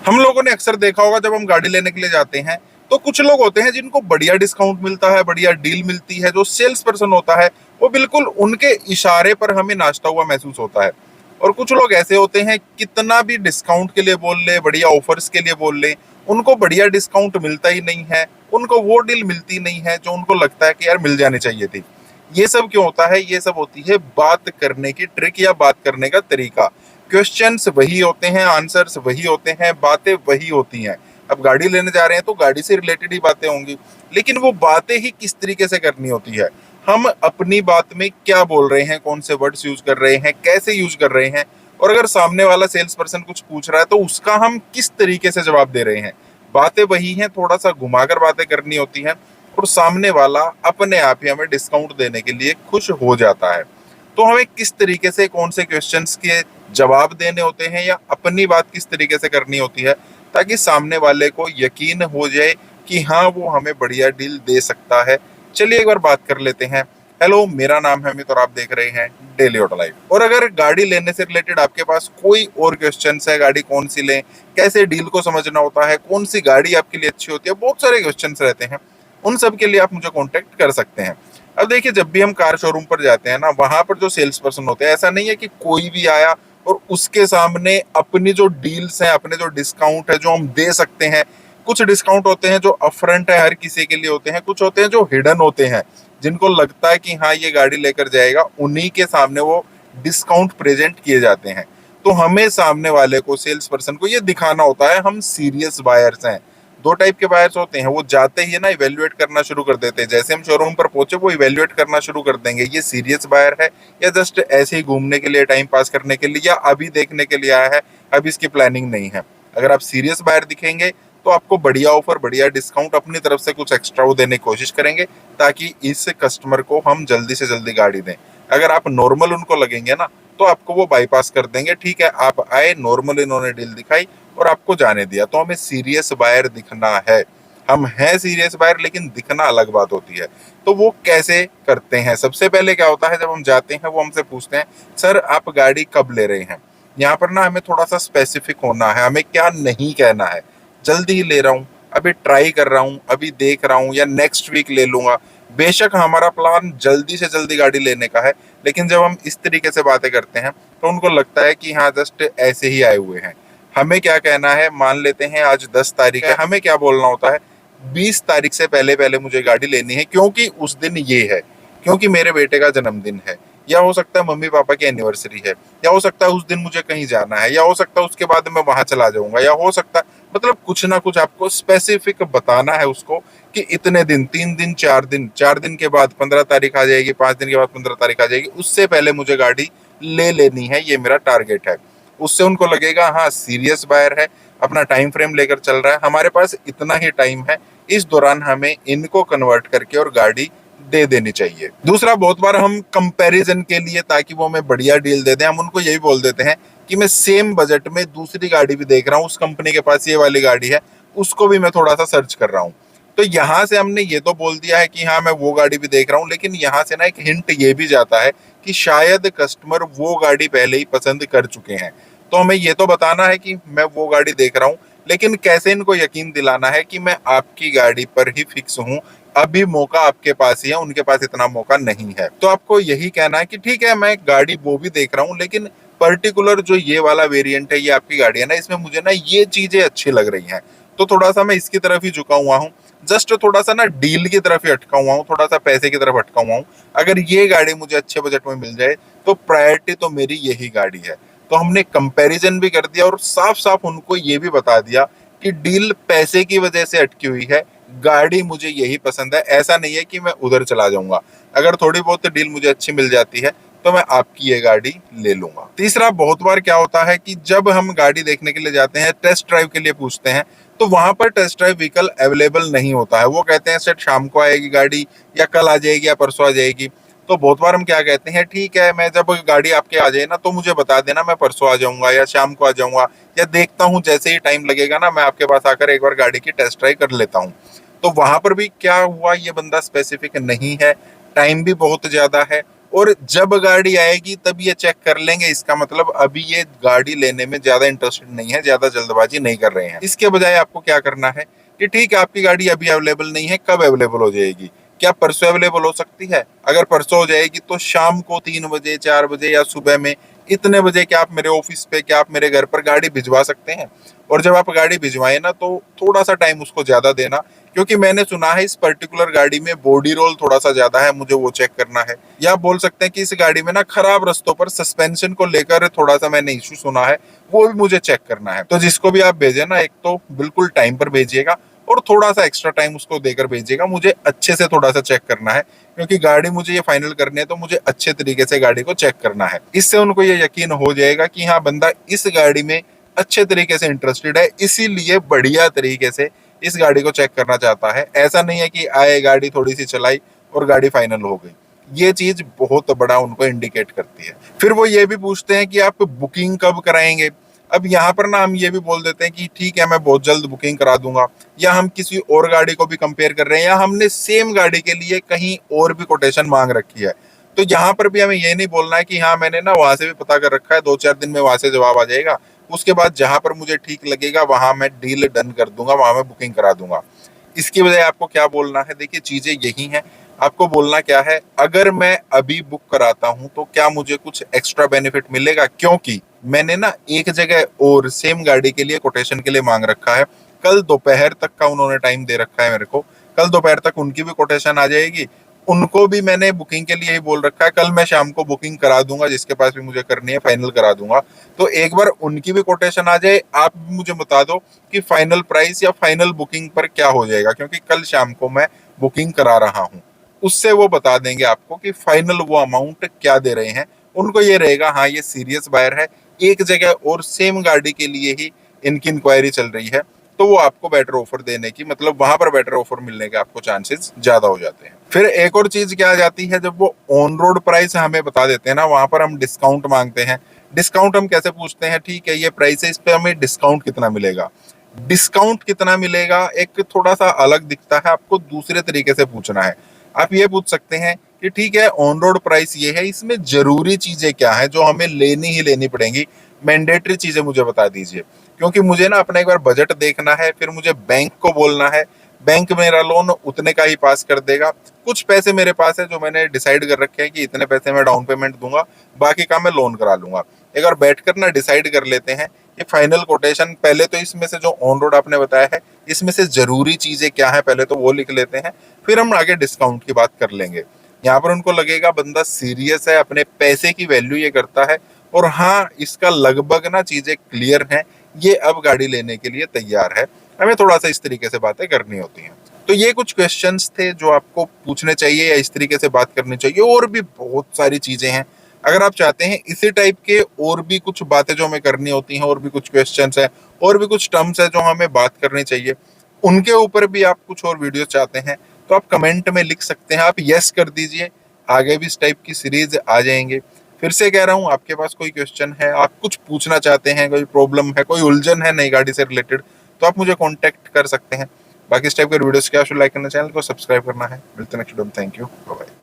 हम लोगों ने अक्सर देखा होगा जब हम गाड़ी लेने के लिए जाते हैं तो कुछ लोग होते हैं जिनको बढ़िया डिस्काउंट मिलता है, बढ़िया डील मिलती है। जो सेल्स पर्सन होता है वो बिल्कुल उनके इशारे पर हमें नाचता हुआ महसूस होता है। और कुछ लोग ऐसे होते हैं कितना भी डिस्काउंट के लिए बोल ले, बढ़िया ऑफर्स के लिए बोल ले, उनको बढ़िया डिस्काउंट मिलता ही नहीं है, उनको वो डील मिलती नहीं है जो उनको लगता है कि यार मिल जानी चाहिए थी। ये सब क्यों होता है? ये सब होती है बात करने की ट्रिक या बात करने का तरीका। क्वेश्चंस वही होते हैं, आंसर्स वही होते हैं, बातें वही होती हैं। अब गाड़ी लेने जा रहे हैं तो गाड़ी से रिलेटेड ही बातें होंगी, लेकिन वो बातें ही किस तरीके से करनी होती है, हम अपनी बात में क्या बोल रहे हैं, कौन से वर्ड्स यूज कर रहे हैं, कैसे यूज कर रहे हैं, और अगर सामने वाला सेल्स पर्सन कुछ पूछ रहा है तो उसका हम किस तरीके से जवाब दे रहे हैं। बातें वही हैं, थोड़ा सा घुमाकर बातें करनी होती हैं, और सामने वाला अपने आप ही हमें डिस्काउंट देने के लिए खुश हो जाता है। तो हमें किस तरीके से कौन से क्वेश्चंस के जवाब देने होते हैं या अपनी बात किस तरीके से करनी होती है ताकि सामने वाले को यकीन हो जाए कि हाँ वो हमें बढ़िया डील दे सकता है। चलिए एक बार बात कर लेते हैं। हेलो, मेरा नाम है अमित और आप देख रहे हैं डेली ऑटो लाइफ। और अगर गाड़ी लेने से रिलेटेड आपके पास कोई और क्वेश्चंस है, गाड़ी कौन सी लें, कैसे डील को समझना होता है, कौन सी गाड़ी आपके लिए अच्छी होती है, बहुत सारे क्वेश्चंस रहते हैं, उन सब के लिए आप मुझे कांटेक्ट कर सकते हैं। अब देखिए, जब भी हम कार शोरूम पर जाते हैं ना, वहां पर जो सेल्स पर्सन होते हैं, ऐसा नहीं है कि कोई भी आया और उसके सामने अपनी जो डील्स हैं, अपने जो डिस्काउंट है जो हम दे सकते हैं, कुछ डिस्काउंट होते हैं जो अपफ्रंट है, हर किसी के लिए होते हैं, कुछ होते हैं जो हिडन होते हैं, जिनको लगता है कि हाँ ये गाड़ी लेकर जाएगा, उन्हीं के सामने वो डिस्काउंट प्रेजेंट किए जाते हैं। तो हमें सामने वाले को, सेल्स पर्सन को, ये दिखाना होता है हम सीरियस बायर्स हैं। दो टाइप के बायर्स होते हैं, वो जाते ही ना इवेल्युएट करना शुरू कर देते हैं, जैसे हम शोरूम पर पहुंचे वो इवेल्युएट करना शुरू कर देंगे, ये सीरियस बायर है या जस्ट ऐसे ही घूमने के लिए, टाइम पास करने के लिए, या अभी देखने के लिए आया है, अभी इसकी प्लानिंग नहीं है। अगर आप सीरियस बायर दिखेंगे तो आपको बढ़िया ऑफर, बढ़िया डिस्काउंट, अपनी तरफ से कुछ एक्स्ट्रा वो देने की कोशिश करेंगे ताकि इस कस्टमर को हम जल्दी से जल्दी गाड़ी दें। अगर आप नॉर्मल उनको लगेंगे ना तो आपको वो बाईपास कर देंगे। ठीक है, आप आए, नॉर्मल इन्होंने डील दिखाई और आपको जाने दिया। तो हमें सीरियस बायर दिखना है। हम हैं सीरियस बायर, लेकिन दिखना अलग बात होती है। तो वो कैसे करते हैं? सबसे पहले क्या होता है, जब हम जाते हैं वो हमसे पूछते हैं, सर आप गाड़ी कब ले रहे हैं? यहाँ पर ना हमें थोड़ा सा स्पेसिफिक होना है, हमें क्या नहीं कहना है। जल्दी ही ले रहा हूँ, अभी ट्राई कर रहा हूँ, अभी देख रहा हूँ, या नेक्स्ट वीक ले लूंगा। बेशक हमारा प्लान जल्दी से जल्दी गाड़ी लेने का है, लेकिन जब हम इस तरीके से बातें करते हैं तो उनको लगता है कि हाँ जस्ट ऐसे ही आए हुए हैं। हमें क्या कहना है, मान लेते हैं आज 10 तारीख है, हमें क्या बोलना होता है, 20 तारीख से पहले पहले मुझे गाड़ी लेनी है, क्योंकि उस दिन ये है, क्योंकि मेरे बेटे का जन्मदिन है, या हो सकता है मम्मी पापा की एनिवर्सरी है, या हो सकता है उस दिन मुझे कहीं जाना है, या हो सकता है उसके बाद मैं वहां चला जाऊंगा, या हो सकता है, मतलब कुछ ना कुछ आपको स्पेसिफिक बताना है उसको कि इतने दिन, 3 दिन, 4 दिन, 4 दिन के बाद 15 तारीख आ जाएगी, 5 दिन के बाद 15 तारीख आ जाएगी, उससे पहले मुझे गाड़ी ले लेनी है, ये मेरा टारगेट है। उससे उनको लगेगा हाँ सीरियस बायर है, अपना टाइम फ्रेम लेकर चल रहा है, हमारे पास इतना ही टाइम है, इस दौरान हमें इनको कन्वर्ट करके और गाड़ी दे देनी चाहिए। दूसरा, बहुत बार हम कंपैरिजन के लिए, ताकि वो हमें बढ़िया डील दे दें, हम उनको यही बोल देते हैं कि मैं सेम बजट में दूसरी गाड़ी भी देख रहा हूँ, उस कंपनी के पास ये वाली गाड़ी है, उसको भी मैं थोड़ा सा सर्च कर रहा हूँ। तो यहाँ से हमने ये तो बोल दिया है कि हाँ मैं वो गाड़ी भी देख रहा हूँ, लेकिन यहाँ से ना एक हिंट ये भी जाता है कि शायद कस्टमर वो गाड़ी पहले ही पसंद कर चुके हैं। तो हमें ये तो बताना है कि मैं वो गाड़ी देख रहा हूँ, लेकिन कैसे इनको यकीन दिलाना है कि मैं आपकी गाड़ी पर ही फिक्स हूँ, अभी मौका आपके पास ही है, उनके पास इतना मौका नहीं है। तो आपको यही कहना है कि ठीक है मैं गाड़ी वो भी देख रहा हूँ, लेकिन पर्टिकुलर जो ये वाला वेरिएंट है, ये आपकी गाड़ी है ना, इसमें मुझे ना ये चीजें अच्छी लग रही हैं, तो थोड़ा सा मैं इसकी तरफ ही झुका हुआ हूँ, जस्ट थोड़ा सा ना डील की तरफ ही अटका हुआ हूँ, थोड़ा सा पैसे की तरफ अटका हुआ हूँ। अगर ये गाड़ी मुझे अच्छे बजट में मिल जाए तो प्रायोरिटी तो मेरी यही गाड़ी है। तो हमने कंपैरिजन भी कर दिया और साफ साफ उनको ये भी बता दिया कि डील पैसे की वजह से अटकी हुई है, गाड़ी मुझे यही पसंद है, ऐसा नहीं है कि मैं उधर चला जाऊंगा। अगर थोड़ी बहुत डील मुझे अच्छी मिल जाती है तो मैं आपकी ये गाड़ी ले लूंगा। तीसरा, बहुत बार क्या होता है कि जब हम गाड़ी देखने के लिए जाते हैं, टेस्ट ड्राइव के लिए पूछते हैं, तो वहां पर टेस्ट ड्राइव व्हीकल अवेलेबल नहीं होता है। वो कहते हैं सेट शाम को आएगी गाड़ी, या कल आ जाएगी, या परसों आ जाएगी। तो बहुत बार हम क्या कहते हैं, ठीक है मैं जब गाड़ी आपके आ जाए ना तो मुझे बता देना, मैं परसों आ जाऊंगा या शाम को आ जाऊंगा, या देखता हूँ जैसे ही टाइम लगेगा ना मैं आपके पास आकर एक बार गाड़ी की टेस्ट ड्राइव कर लेता हूँ। तो वहां पर भी क्या हुआ, ये बंदा स्पेसिफिक नहीं है, टाइम भी बहुत ज्यादा है, और जब गाड़ी आएगी तब ये चेक कर लेंगे, इसका मतलब अभी ये गाड़ी लेने में ज्यादा इंटरेस्टेड नहीं है, ज्यादा जल्दबाजी नहीं कर रहे हैं। इसके बजाय आपको क्या करना है कि ठीक है आपकी गाड़ी अभी अवेलेबल नहीं है, कब अवेलेबल हो जाएगी? क्या परसों अवेलेबल हो सकती है? अगर परसों हो जाएगी तो शाम को 3 बजे, 4 बजे या सुबह में इतने बजे क्या आप मेरे ऑफिस पे, क्या आप मेरे घर पर गाड़ी भिजवा सकते हैं? और जब आप गाड़ी भिजवाए ना तो थोड़ा सा टाइम उसको ज्यादा देना, क्योंकि मैंने सुना है इस पर्टिकुलर गाड़ी में बॉडी रोल थोड़ा सा ज्यादा है, मुझे वो चेक करना है। या आप बोल सकते हैं कि इस गाड़ी में ना खराब रास्तों पर सस्पेंशन को लेकर थोड़ा सा मैंने इश्यू सुना है, वो भी मुझे चेक करना है। तो जिसको भी आप भेजे ना, एक तो बिल्कुल टाइम पर भेजिएगा और थोड़ा सा एक्स्ट्रा टाइम उसको देकर भेजिएगा, मुझे अच्छे से थोड़ा सा चेक करना है, क्योंकि गाड़ी मुझे ये फाइनल करनी है तो मुझे अच्छे तरीके से गाड़ी को चेक करना है। इससे उनको ये यकीन हो जाएगा कि हाँ बंदा इस गाड़ी में अच्छे तरीके से इंटरेस्टेड है, इसीलिए बढ़िया तरीके से इस गाड़ी को चेक करना चाहता है। ऐसा नहीं है कि आए गाड़ी थोड़ी सी चलाई और गाड़ी फाइनल हो गई। ये चीज बहुत बड़ा उनको इंडिकेट करती है। फिर वो ये भी पूछते हैं कि आप बुकिंग कब कराएंगे। अब यहाँ पर ना हम ये भी बोल देते हैं कि ठीक है मैं बहुत जल्द बुकिंग करा दूंगा, या हम किसी और गाड़ी को भी कंपेयर कर रहे हैं, या हमने सेम गाड़ी के लिए कहीं और भी कोटेशन मांग रखी है। तो यहाँ पर भी हमें ये नहीं बोलना है कि हाँ मैंने ना वहां से भी पता कर रखा है, 2-4 दिन में वहां से जवाब आ जाएगा, उसके बाद जहां पर मुझे ठीक लगेगा वहां मैं डील डन कर दूंगा, वहां मैं बुकिंग करा दूंगा। इसकी बजाय आपको क्या बोलना है, देखिए चीजें यही हैं। आपको बोलना क्या है, अगर मैं अभी बुक कराता हूं तो क्या मुझे कुछ एक्स्ट्रा बेनिफिट मिलेगा, क्योंकि मैंने ना एक जगह और सेम गाड़ी के लिए कोटेशन के लिए मांग रखा है। कल दोपहर तक का उन्होंने टाइम दे रखा है मेरे को, कल दोपहर तक उनकी भी कोटेशन आ जाएगी। उनको भी मैंने बुकिंग के लिए ही बोल रखा है, कल मैं शाम को बुकिंग करा दूंगा, जिसके पास भी मुझे करनी है फाइनल करा दूंगा। तो एक बार उनकी भी कोटेशन आ जाए, आप भी मुझे बता दो कि फाइनल प्राइस या फाइनल बुकिंग पर क्या हो जाएगा, क्योंकि कल शाम को मैं बुकिंग करा रहा हूँ। उससे वो बता देंगे आपको कि फाइनल वो अमाउंट क्या दे रहे हैं। उनको ये रहेगा हाँ ये सीरियस बायर है, एक जगह और सेम गाड़ी के लिए ही इनकी इंक्वायरी चल रही है, तो वो आपको बेटर ऑफर देने की, मतलब वहां पर बेटर ऑफर मिलने के आपको चांसेस ज्यादा हो जाते हैं। फिर एक और चीज क्या आ जाती है, जब वो ऑन रोड प्राइस हमें बता देते हैं ना, वहां पर हम डिस्काउंट मांगते हैं। डिस्काउंट हम कैसे पूछते हैं, ठीक है ये प्राइस है, इस पे हमें डिस्काउंट कितना मिलेगा। डिस्काउंट कितना मिलेगा एक थोड़ा सा अलग दिखता है, आपको दूसरे तरीके से पूछना है। आप ये पूछ सकते हैं कि ठीक है ऑन रोड प्राइस ये है, इसमें जरूरी चीजें क्या है जो हमें लेनी ही लेनी पड़ेंगी, मैंडेटरी चीजें मुझे बता दीजिए। क्योंकि मुझे ना अपना एक बार बजट देखना है, फिर मुझे बैंक को बोलना है, बैंक मेरा लोन उतने का ही पास कर देगा। कुछ पैसे मेरे पास है जो मैंने डिसाइड कर रखे हैं कि इतने पैसे मैं डाउन पेमेंट दूंगा, बाकी का मैं लोन करा लूंगा। एक बार बैठकर ना डिसाइड कर लेते हैं कि फाइनल कोटेशन, पहले तो इसमें से जो ऑन रोड आपने बताया है इसमें से जरूरी चीजें क्या है पहले तो वो लिख लेते हैं, फिर हम आगे डिस्काउंट की बात कर लेंगे। यहाँ पर उनको लगेगा बंदा सीरियस है, अपने पैसे की वैल्यू ये करता है, और हाँ इसका लगभग ना चीजें क्लियर हैं, ये अब गाड़ी लेने के लिए तैयार है। हमें थोड़ा सा इस तरीके से बातें करनी होती हैं। तो ये कुछ क्वेश्चंस थे जो आपको पूछने चाहिए या इस तरीके से बात करनी चाहिए, और भी बहुत सारी चीजें हैं। अगर आप चाहते हैं इसी टाइप के और भी कुछ बातें जो हमें करनी होती हैं, और भी कुछ क्वेश्चंस है, और भी कुछ टर्म्स है जो हमें बात करनी चाहिए, उनके ऊपर भी आप कुछ और वीडियो चाहते हैं तो आप कमेंट में लिख सकते हैं, आप यस कर दीजिए, आगे भी इस टाइप की सीरीज आ जाएंगे। फिर से कह रहा हूँ, आपके पास कोई क्वेश्चन है, आप कुछ पूछना चाहते हैं, कोई प्रॉब्लम है, कोई उलझन है नई गाड़ी से रिलेटेड, तो आप मुझे कांटेक्ट कर सकते हैं। बाकी इस टाइप के वीडियोस के लाइक करना, चैनल को सब्सक्राइब करना है। मिलते हैं नेक्स्ट वीडियो में। Thank you, bye bye.